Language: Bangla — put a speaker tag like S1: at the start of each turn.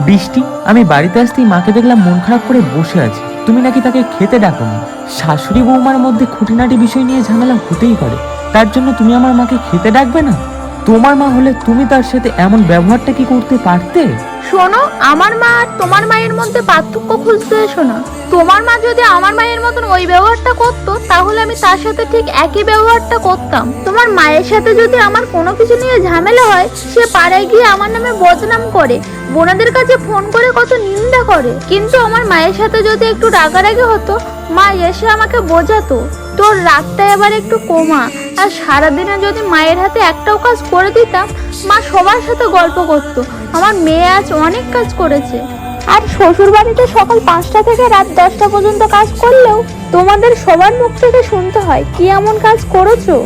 S1: বৃষ্টি, আমি বাড়িতে আসতেই মাকে দেখলাম মন খারাপ করে বসে আছে। তুমি নাকি তাকে খেতে ডাকোনি। শাশুড়ি বৌমার মধ্যে খুঁটিনাটি বিষয় নিয়ে ঝামেলা হতেই পারে, তার জন্য তুমি আমার মাকে খেতে ডাকবে না? তোমার মা হলে তুমি তার সাথে এমন ব্যবহারটা কি করতে পারতে?
S2: শোনো, আমার মা আর তোমার মায়ের মধ্যে পার্থক্য খুঁজতে এসো না। তোমার মা যদি আমার মায়ের মতন ওই ব্যবহারটা করতো, তাহলে আমি তার সাথে ঠিক একই ব্যবহারটা করতাম। তোমার মায়ের সাথে যদি আমার কোনো কিছু নিয়ে ঝামেলা হয়, সে পাড়ায় গিয়ে আমার নামে বদনাম করে, বোনাদের কাছে ফোন করে কত নিন্দা করে। কিন্তু আমার মায়ের সাথে যদি একটু রাগারাগি হতো, মা এসে আমাকে বোঝাতো, তোর রাগটা এবার একটু কমা। আর সারাদিনে যদি মায়ের হাতে একটাও কাজ করে দিতাম, মা সবার সাথে গল্প করতো, আমার মেয়ে আজ অনেক কাজ করেছে। আর শ্বশুর বাড়িতে সকাল 5টা থেকে রাত 10টা পর্যন্ত কাজ করলেও তোমাদের সবার মুখ থেকে শুনতে হয় কি এমন কাজ করেছো।